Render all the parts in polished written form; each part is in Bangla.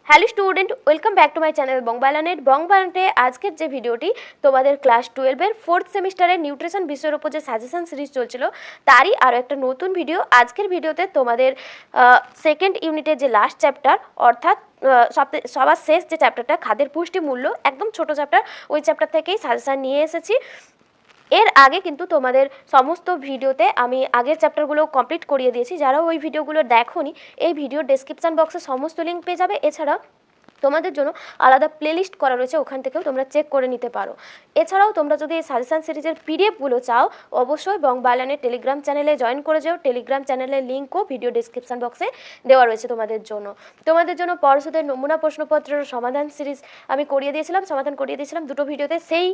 Hello student, welcome back to my channel বংবালানেট। বংবালানেটে আজকের যে ভিডিওটি তোমাদের ক্লাস 12-এর 4th সেমিস্টারের নিউট্রিশন বিষয়ের উপর যে সাজেশন সিরিজ চলছিল তারই আরও একটা নতুন ভিডিও। আজকের ভিডিওতে তোমাদের সেকেন্ড ইউনিটের যে লাস্ট চ্যাপ্টার অর্থাৎ সবার শেষ যে চ্যাপ্টারটা খাদ্যের পুষ্টি মূল্য, একদম ছোট চ্যাপ্টার, ওই চ্যাপ্টার থেকেই সাজেশন নিয়ে এসেছি। এর আগে কিন্তু তোমাদের সমস্ত ভিডিওতে আমি আগের চ্যাপ্টারগুলো কমপ্লিট করিয়ে দিয়েছি। যারা ওই ভিডিওগুলো দেখোনি, এই ভিডিওর ডেসক্রিপশন বক্সে সমস্ত লিঙ্ক পেয়ে যাবে। এছাড়া তোমাদের জন্য আলাদা প্লেলিস্ট করা রয়েছে, ওখান থেকেও তোমরা চেক করে নিতে পারো। এছাড়াও তোমরা যদি এই সাজেশন সিরিজের পিডিএফগুলো চাও, অবশ্যই বংবালানের টেলিগ্রাম চ্যানেলে জয়েন করে যাও। টেলিগ্রাম চ্যানেলের লিঙ্কও ভিডিও ডিসক্রিপশন বক্সে দেওয়া রয়েছে তোমাদের জন্য পরশুদের নমুনা প্রশ্নপত্রের সমাধান সিরিজ আমি সমাধান করিয়ে দিয়েছিলাম দুটো ভিডিওতে। সেই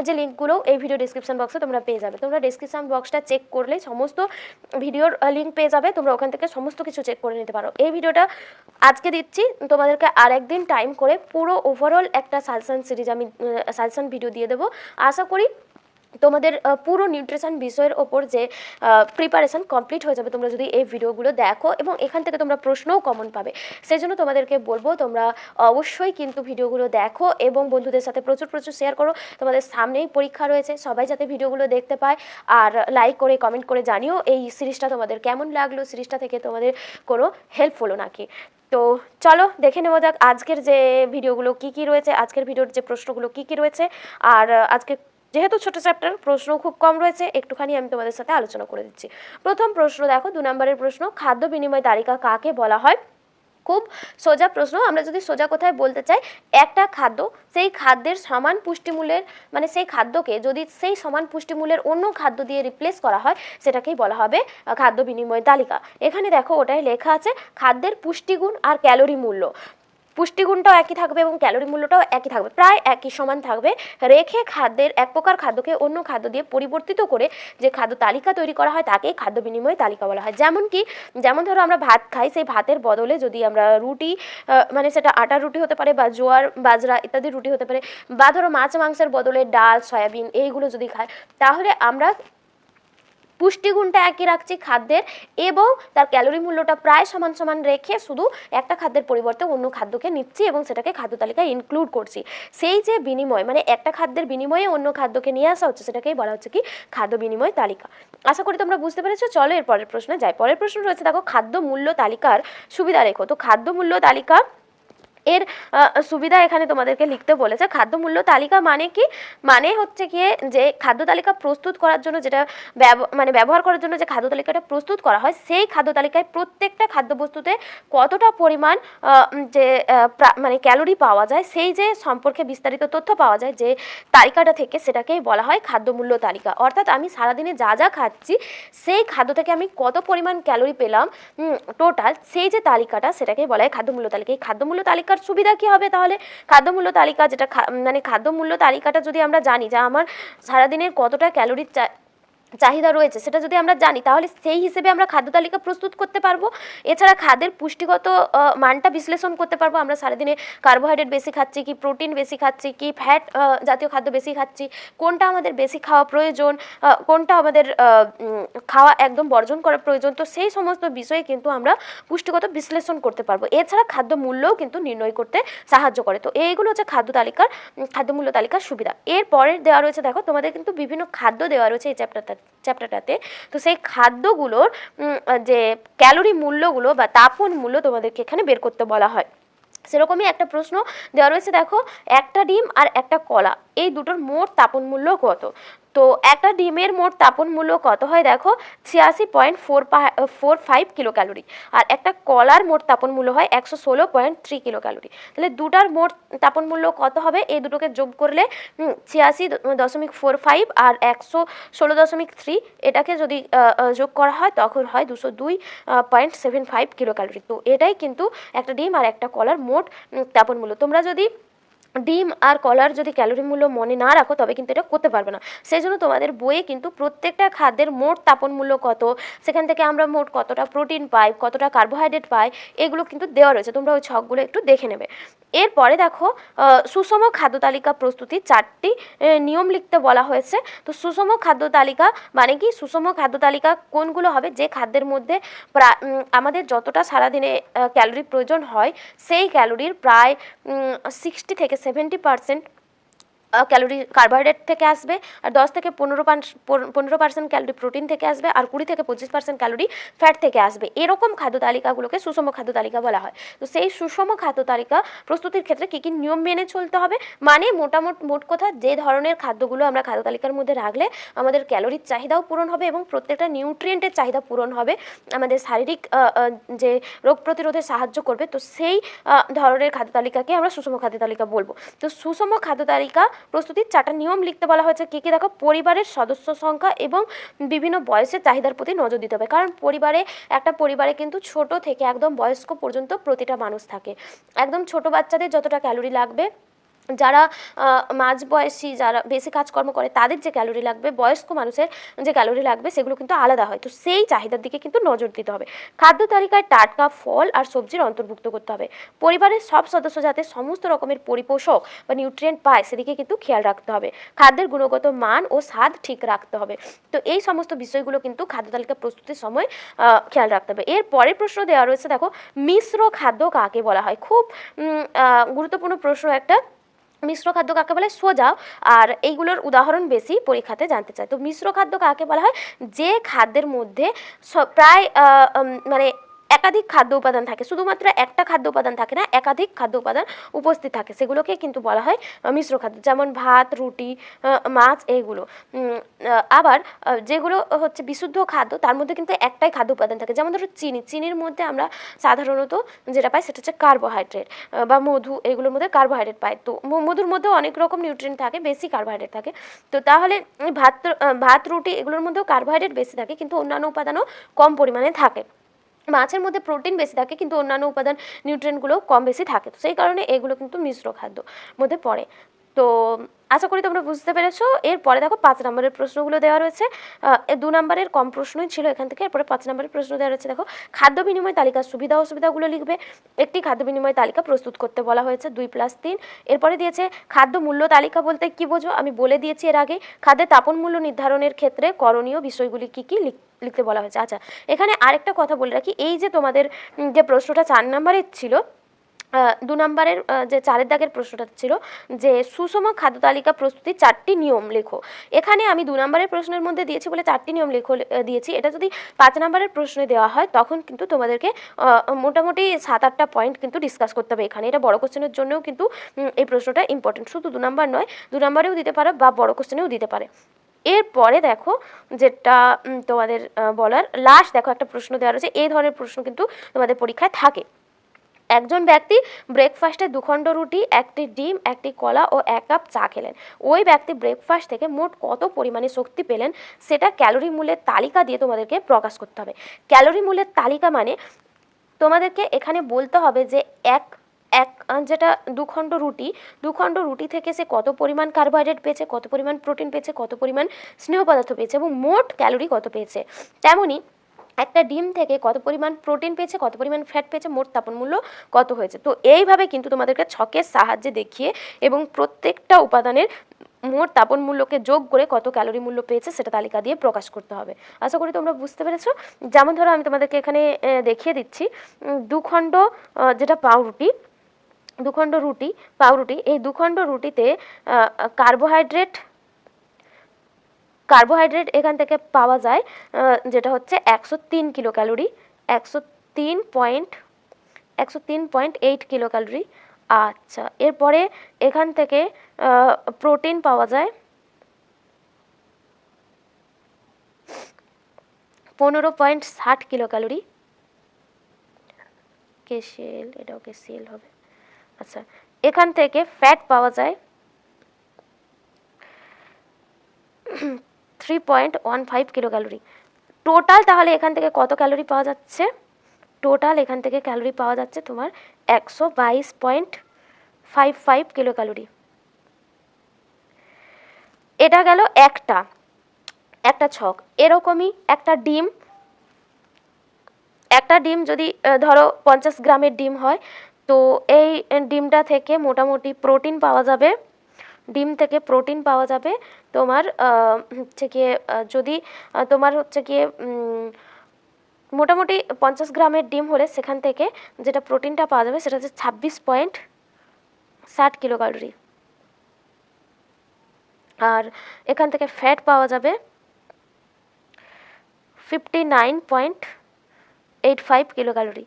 যে লিঙ্কগুলো এই ভিডিও ডিসক্রিপশন বক্সে তোমরা পেয়ে যাবে। তোমরা ডিসক্রিপশন বক্সটা চেক করলেই সমস্ত ভিডিওর লিঙ্ক পেয়ে যাবে। তোমরা ওখান থেকে সমস্ত কিছু চেক করে নিতে পারো। এই ভিডিওটা আজকে দিচ্ছি, তোমাদেরকে আর একদিন টাইম করে পুরো ওভারঅল একটা সাজেশন সিরিজ আমি সাজেশন ভিডিও দিয়ে দেবো। আশা করি তোমাদের পুরো নিউট্রিশন বিষয়ের ওপর যে প্রিপারেশন কমপ্লিট হয়ে যাবে তোমরা যদি এই ভিডিওগুলো দেখো, এবং এখান থেকে তোমরা প্রশ্নও কমন পাবে। সেই জন্য তোমাদেরকে বলবো তোমরা অবশ্যই কিন্তু ভিডিওগুলো দেখো এবং বন্ধুদের সাথে প্রচুর শেয়ার করো। তোমাদের সামনেই পরীক্ষা রয়েছে, সবাই যাতে ভিডিওগুলো দেখতে পায়। আর লাইক করে কমেন্ট করে জানিও এই সিরিজটা তোমাদের কেমন লাগলো, সিরিজটা থেকে তোমাদের কোনো হেল্প হলো নাকি। তো চলো দেখে নেওয়া যাক আজকের যে ভিডিওগুলো কী রয়েছে, আজকের ভিডিওর যে প্রশ্নগুলো কী রয়েছে। আর আজকে যেহেতু ছোটো চ্যাপ্টার, প্রশ্ন খুব কম রয়েছে, একটুখানি আমি তোমাদের সাথে আলোচনা করে দিচ্ছি। প্রথম প্রশ্ন দেখো, 2 নম্বরের প্রশ্ন, খাদ্য বিনিময় তালিকা কাকে বলা হয়? খুব সোজা প্রশ্ন। আমরা যদি সোজা কথায় বলতে চাই, একটা খাদ্য সেই খাদ্যের সমান পুষ্টিমূল্যের, মানে সেই খাদ্যকে যদি সেই সমান পুষ্টিমূল্যের অন্য খাদ্য দিয়ে রিপ্লেস করা হয়, সেটাকেই বলা হবে খাদ্য বিনিময় তালিকা। এখানে দেখো ওটাই লেখা আছে, খাদ্যের পুষ্টিগুণ আর ক্যালোরি মূল্য। পুষ্টিগুণটাও একই থাকবে এবং ক্যালোরি মূল্যটাও একই থাকবে, প্রায় একই সমান থাকবে। রেখে খাদ্যের এক প্রকার খাদ্যকে অন্য খাদ্য দিয়ে পরিবর্তিত করে যে খাদ্য তালিকা তৈরি করা হয় তাকেই খাদ্য বিনিময় তালিকা বলা হয়। যেমন ধরো আমরা ভাত খাই, সেই ভাতের বদলে যদি আমরা রুটি, মানে সেটা আটার রুটি হতে পারে বা জোয়ার বাজরা ইত্যাদি রুটি হতে পারে, বা ধরো মাছ মাংসের বদলে ডাল সয়াবিন এইগুলো যদি খাই, তাহলে আমরা পুষ্টিগুণটা একই রাখছি খাদ্যের এবং তার ক্যালোরি মূল্যটা প্রায় সমান সমান রেখে শুধু একটা খাদ্যের পরিবর্তে অন্য খাদ্যকে নিচ্ছি এবং সেটাকে খাদ্য তালিকায় ইনক্লুড করছি। সেই যে বিনিময়, মানে একটা খাদ্যের বিনিময়ে অন্য খাদ্যকে নিয়ে আসা হচ্ছে, সেটাকেই বলা হচ্ছে কি খাদ্য বিনিময় তালিকা। আশা করি তোমরা বুঝতে পেরেছো। চলো এর পরের প্রশ্নে যাই। পরের প্রশ্ন রয়েছে দেখো, খাদ্য মূল্য তালিকার সুবিধা লেখো। তো খাদ্য মূল্য তালিকা এর সুবিধা এখানে তোমাদেরকে লিখতে বলেছে। খাদ্য মূল্য তালিকা মানে কি? মানে হচ্ছে গিয়ে যে খাদ্য তালিকা প্রস্তুত করার জন্য যেটা ব্যবহার করার জন্য যে খাদ্য তালিকাটা প্রস্তুত করা হয়, সেই খাদ্য তালিকায় প্রত্যেকটা খাদ্যবস্তুতে কতটা পরিমাণ যে মানে ক্যালোরি পাওয়া যায়, সেই যে সম্পর্কে বিস্তারিত তথ্য পাওয়া যায় যে তালিকাটা থেকে, সেটাকেই বলা হয় খাদ্য মূল্য তালিকা। অর্থাৎ আমি সারাদিনে যা যা খাচ্ছি সেই খাদ্য থেকে আমি কত পরিমাণ ক্যালোরি পেলাম টোটাল, সেই যে তালিকাটা, সেটাকেই বলা হয় খাদ্য মূল্য তালিকা। এই খাদ্য মূল্য তালিকার সুবিধা কি হবে তাহলে? খাদ্য মূল্য তালিকা যেটা মানে খাদ্য মূল্য তালিকাটা যদি আমরা জানি যে আমার সারাদিনের কতটা ক্যালোরির চাহিদা রয়েছে, সেটা যদি আমরা জানি, তাহলে সেই হিসেবে আমরা খাদ্য তালিকা প্রস্তুত করতে পারবো। এছাড়া খাদ্যের পুষ্টিগত মানটা বিশ্লেষণ করতে পারবো। আমরা সারাদিনে কার্বোহাইড্রেট বেশি খাচ্ছি কি প্রোটিন বেশি খাচ্ছি কি ফ্যাট জাতীয় খাদ্য বেশি খাচ্ছি, কোনটা আমাদের বেশি খাওয়া প্রয়োজন, কোনটা আমাদের খাওয়া একদম বর্জন করা প্রয়োজন। তো সেই সমস্ত বিষয়ে কিন্তু আমরা পুষ্টিগত বিশ্লেষণ করতে পারবো। এছাড়া খাদ্য মূল্যও কিন্তু নির্ণয় করতে সাহায্য করে। তো এইগুলো হচ্ছে খাদ্য মূল্য তালিকার সুবিধা। এরপরের দেওয়া রয়েছে দেখো, তোমাদের কিন্তু বিভিন্ন খাদ্য দেওয়া রয়েছে এই চ্যাপ্টারটাতে। তো সেই খাদ্যগুলোর যে ক্যালোরি মূল্যগুলো বা তাপন মূল্য তোমাদেরকে এখানে বের করতে বলা হয়। সেরকমই একটা প্রশ্ন দেওয়া রয়েছে দেখো, একটা ডিম আর একটা কলা, এই দুটোর মোট তাপন মূল্য কত? তো একটা ডিমের মোট তাপন মূল্য কত হয় দেখো, 86.45 কিলো ক্যালোরি। আর একটা কলার মোট তাপন মূল্য হয় 116.3 কিলো ক্যালোরি। তাহলে দুটার মোট তাপন মূল্য কত হবে? এই দুটোকে যোগ করলে 86.45 আর 116.3, এটাকে যদি যোগ করা হয় তখন হয় 202.75 কিলো ক্যালোরি। তো এটাই কিন্তু একটা ডিম আর একটা কলার মোট তাপন মূল্য। তোমরা যদি ডিম আর কলার যদি ক্যালোরি মূল্য মনে না রাখো তবে কিন্তু এটা করতে পারবে না। সেই জন্য তোমাদের বইয়ে কিন্তু প্রত্যেকটা খাদ্যের মোট তাপন মূল্য কত, সেখান থেকে আমরা মোট কতটা প্রোটিন পাই, কতটা কার্বোহাইড্রেট পাই, এগুলো কিন্তু দেওয়া রয়েছে, তোমরা ওই ছকগুলো একটু দেখে নেবে। এরপরে দেখো সুষম খাদ্য তালিকা প্রস্তুতির 4টি নিয়ম লিখতে বলা হয়েছে। তো সুষম খাদ্য তালিকা মানে কি, সুষম খাদ্য তালিকা কোনগুলো হবে, যে খাদ্যের মধ্যে আমাদের যতটা সারাদিনে ক্যালোরি প্রয়োজন হয় সেই ক্যালোরির প্রায় 60 থেকে 70% ক্যালোরি কার্বোহাইড্রেট থেকে আসবে, আর 10 থেকে 15% ক্যালোরি প্রোটিন থেকে আসবে, আর 20 থেকে 25% ক্যালোরি ফ্যাট থেকে আসবে। এরকম খাদ্য তালিকাগুলোকে সুষম খাদ্য তালিকা বলা হয়। তো সেই সুষম খাদ্য তালিকা প্রস্তুতির ক্ষেত্রে কী কী নিয়ম মেনে চলতে হবে, মানে মোট কথা যে ধরনের খাদ্যগুলো আমরা খাদ্য তালিকার মধ্যে রাখলে আমাদের ক্যালোরির চাহিদাও পূরণ হবে এবং প্রত্যেকটা নিউট্রিয়েন্টের চাহিদা পূরণ হবে, আমাদের শারীরিক যে রোগ প্রতিরোধে সাহায্য করবে, তো সেই ধরনের খাদ্য তালিকাকে আমরা সুষম খাদ্য তালিকা বলবো। তো সুষম খাদ্য তালিকা প্রস্তুতির 4টা নিয়ম লিখতে বলা হয়েছে। কী কী দেখো, পরিবারের সদস্য সংখ্যা এবং বিভিন্ন বয়সের চাহিদার প্রতি নজর দিতে হবে, কারণ একটা পরিবারে কিন্তু ছোট থেকে একদম বয়স্ক পর্যন্ত প্রতিটা মানুষ থাকে। একদম ছোট বাচ্চাদের যতটা ক্যালোরি লাগবে, যারা মাঝবয়সী, যারা বেশি কাজকর্ম করে তাদের যে ক্যালোরি লাগবে, বয়স্ক মানুষের যে ক্যালোরি লাগবে, সেগুলো কিন্তু আলাদা হয়। তো সেই চাহিদার দিকে কিন্তু নজর দিতে হবে। খাদ্য তালিকায় টাটকা ফল আর সবজির অন্তর্ভুক্ত করতে হবে। পরিবারের সব সদস্য যাতে সমস্ত রকমের পরিপোষক বা নিউট্রিয়েন্ট পায় সেদিকে কিন্তু খেয়াল রাখতে হবে। খাদ্যের গুণগত মান ও স্বাদ ঠিক রাখতে হবে। তো এই সমস্ত বিষয়গুলো কিন্তু খাদ্য তালিকা প্রস্তুতির সময় খেয়াল রাখতে হবে। এর পরের প্রশ্ন দেওয়া রয়েছে, দেখো মিশ্র খাদ্য কাকে বলা হয়। খুব গুরুত্বপূর্ণ প্রশ্ন একটা। মিশ্র খাদ্য কাকে বলে, সোজা, আর এইগুলোর উদাহরণ বেশি পরীক্ষাতে জানতে চায়। তো মিশ্র খাদ্য কাকে বলা হয়, যে খাদ্যের মধ্যে প্রায় মানে একাধিক খাদ্য উপাদান থাকে, শুধুমাত্র একটা খাদ্য উপাদান থাকে না, একাধিক খাদ্য উপাদান উপস্থিত থাকে, সেগুলোকে কিন্তু বলা হয় মিশ্র খাদ্য। যেমন ভাত, রুটি, মাছ, এইগুলো। আবার যেগুলো হচ্ছে বিশুদ্ধ খাদ্য, তার মধ্যে কিন্তু একটাই খাদ্য উপাদান থাকে। যেমন ধরো চিনির মধ্যে আমরা সাধারণত যেটা পাই সেটা হচ্ছে কার্বোহাইড্রেট, বা মধু, এগুলোর মধ্যে কার্বোহাইড্রেট পাই। তো মধুর মধ্যেও অনেক রকম নিউট্রিয়েন্ট থাকে, বেশি কার্বোহাইড্রেট থাকে। তো তাহলে ভাত রুটি এগুলোর মধ্যেও কার্বোহাইড্রেট বেশি থাকে, কিন্তু অন্যান্য উপাদানও কম পরিমাণে থাকে। মাছের মধ্যে প্রোটিন বেশি থাকে, কিন্তু অন্যান্য উপাদান নিউট্রিয়েন্টগুলো কম বেশি থাকে। তো সেই কারণে এগুলো কিন্তু মিশ্র খাদ্য মধ্যে পড়ে। তো আশা করি তোমরা বুঝতে পেরেছো। এরপরে দেখো 5 নম্বরের প্রশ্নগুলো দেওয়া রয়েছে। 2 নম্বরের কম প্রশ্নই ছিল এখান থেকে। এরপরে 5 নম্বরের প্রশ্ন দেওয়া রয়েছে। দেখো, খাদ্য বিনিময় তালিকার সুবিধা অসুবিধাগুলো লিখবে। একটি খাদ্য বিনিময় তালিকা প্রস্তুত করতে বলা হয়েছে, 2+3। এরপরে দিয়েছে খাদ্য মূল্য তালিকা বলতে কি বোঝো, আমি বলে দিয়েছি এর আগে। খাদ্যের তাপন মূল্য নির্ধারণের ক্ষেত্রে করণীয় বিষয়গুলি কী কী লিখতে বলা হয়েছে। আচ্ছা, এখানে আরেকটা কথা বলে রাখি, এই যে তোমাদের যে প্রশ্নটা 4 নম্বরের ছিল, 2 নম্বরের যে 4 দাগের প্রশ্নটা ছিল যে সুষম খাদ্য তালিকা প্রস্তুতির 4টি নিয়ম লেখো। এখানে আমি 2 নম্বরের প্রশ্নের মধ্যে দিয়েছি বলে 4টি নিয়ম দিয়েছি। এটা যদি 5 নম্বরের প্রশ্নে দেওয়া হয় তখন কিন্তু তোমাদেরকে মোটামুটি 7-8টা পয়েন্ট কিন্তু ডিসকাস করতে হবে এখানে। এটা বড় কোশ্চেনের জন্যও কিন্তু এই প্রশ্নটা ইম্পর্টেন্ট, শুধু 2 নম্বর নয়, 2 নম্বরেও দিতে পারে বা বড় কোশ্চেনেও দিতে পারে। এরপরে দেখো যেটা তোমাদের বলার লাস্ট, দেখো একটা প্রশ্ন দেওয়া রয়েছে। এই ধরনের প্রশ্ন কিন্তু তোমাদের পরীক্ষায় থাকে। একজন ব্যক্তি ব্রেকফাস্টে 2 খণ্ড রুটি, 1টি ডিম, 1টি কলা ও 1 কাপ চা খেলেন। ওই ব্যক্তি ব্রেকফাস্ট থেকে মোট কত পরিমাণে শক্তি পেলেন সেটা ক্যালোরি মূল্যের তালিকা দিয়ে তোমাদেরকে প্রকাশ করতে হবে। ক্যালোরি মূল্যের তালিকা মানে তোমাদেরকে এখানে বলতে হবে যে যেটা 2 খণ্ড রুটি থেকে সে কত পরিমাণ কার্বোহাইড্রেট পেয়েছে, কত পরিমাণ প্রোটিন পেয়েছে, কত পরিমাণ স্নেহ পদার্থ পেয়েছে এবং মোট ক্যালোরি কত পেয়েছে। তেমনই একটা ডিম থেকে কত পরিমাণ প্রোটিন পেয়েছে, কত পরিমাণ ফ্যাট পেয়েছে, মোট তাপন মূল্য কত হয়েছে। তো এইভাবে কিন্তু তোমাদেরকে ছকের সাহায্যে দেখিয়ে এবং প্রত্যেকটা উপাদানের মোট তাপন মূল্যকে যোগ করে কত ক্যালোরি মূল্য পেয়েছে সেটা তালিকা দিয়ে প্রকাশ করতে হবে। আশা করি তোমরা বুঝতে পেরেছো। যেমন ধরো আমি তোমাদেরকে এখানে দেখিয়ে দিচ্ছি, 2 খণ্ড যেটা পাউরুটি, 2 খণ্ড পাউরুটি, এই 2 খণ্ড রুটিতে কার্বোহাইড্রেট এখান থেকে পাওয়া যায় যেটা হচ্ছে 103 কিলো ক্যালোরি, 103.8 কিলো ক্যালোরি। আচ্ছা, এরপরে এখান থেকে প্রোটিন পাওয়া যায় 15.60 কিলো ক্যালোরি। কেসেল, এটাও কেসেল হবে। আচ্ছা, এখান থেকে ফ্যাট পাওয়া যায় 3.15 কিলো ক্যালোরি। টোটাল তাহলে এখান থেকে কত ক্যালোরি পাওয়া যাচ্ছে, টোটাল এখান থেকে ক্যালোরি পাওয়া যাচ্ছে তোমার 122.5 55 কিলো ক্যালোরি। এটা গেল একটা ছক। এরকমই একটা ডিম যদি ধরো 50 গ্রামের ডিম হয়, তো এই ডিমটা থেকে মোটামুটি প্রোটিন পাওয়া যাবে। ডিম থেকে প্রোটিন পাওয়া যাবে তোমার হচ্ছে গিয়ে যদি তোমার হচ্ছে গিয়ে মোটামুটি 50 গ্রামের ডিম হলে সেখান থেকে যেটা প্রোটিনটা পাওয়া যাবে সেটা হচ্ছে 26.60 কিলো ক্যালোরি। আর এখান থেকে ফ্যাট পাওয়া যাবে 59.85 কিলো ক্যালোরি।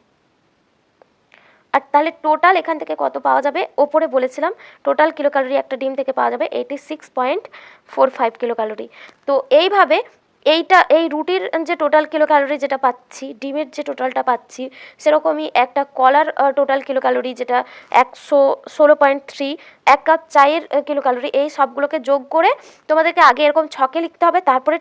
আর তাহলে টোটাল এখান থেকে কত পাওয়া যাবে, ওপরে বলেছিলাম টোটাল কিলো ক্যালোরি একটা ডিম থেকে পাওয়া যাবে 86.45 কিলো ক্যালোরি। তো এইভাবে এই রুটির যে টোটাল কিলো ক্যালোরি যেটা পাচ্ছি, ডিমের যে টোটালটা পাচ্ছি, সেরকমই একটা কলার টোটাল কিলো ক্যালোরি যেটা 116.3, এক কাপ চায়ের কিলো ক্যালোরি, এই সবগুলোকে যোগ করে তোমাদেরকে আগে এরকম ছকে লিখতে হবে, তারপরে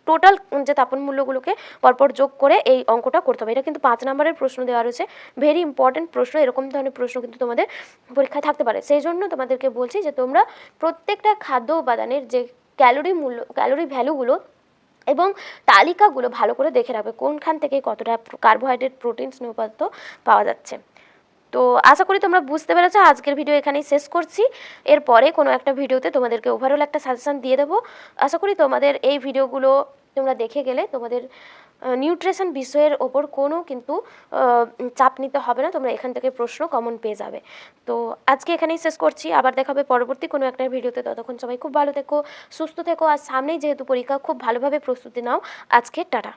টোটাল যে তাপন মূল্যগুলোকে পরপর যোগ করে এই অঙ্কটা করতে হবে। এটা কিন্তু 5 নম্বরের প্রশ্ন দেওয়া রয়েছে, ভেরি ইম্পর্টেন্ট প্রশ্ন। এরকম ধরনের প্রশ্ন কিন্তু তোমাদের পরীক্ষায় থাকতে পারে। সেই জন্য তোমাদেরকে বলছি যে তোমরা প্রত্যেকটা খাদ্য উপাদানের যে ক্যালোরি ভ্যালুগুলো এবং তালিকাগুলো ভালো করে দেখে রাখবে, কোনখান থেকে কতটা কার্বোহাইড্রেট, প্রোটিন, স্নেহ পদার্থ পাওয়া যাচ্ছে। তো আশা করি তোমরা বুঝতে পেরেছো। আজকের ভিডিও এখানেই শেষ করছি। এরপরে কোনো একটা ভিডিওতে তোমাদেরকে ওভারঅল একটা সাজেশন দিয়ে দেবো। আশা করি তোমাদের এই ভিডিওগুলো তোমরা দেখে গেলে তোমাদের নিউট্রিশন বিষয়ের ওপর কোনো কিন্তু চাপ নিতে হবে না, তোমরা এখান থেকে প্রশ্ন কমন পেয়ে যাবে। তো আজকে এখানেই শেষ করছি, আবার দেখা হবে পরবর্তী কোনো একটা ভিডিওতে। ততক্ষণ সবাই খুব ভালো থেকো, সুস্থ থেকো, আর সামনেই যেহেতু পরীক্ষা, খুব ভালোভাবে প্রস্তুতি নাও। আজকে টাটা।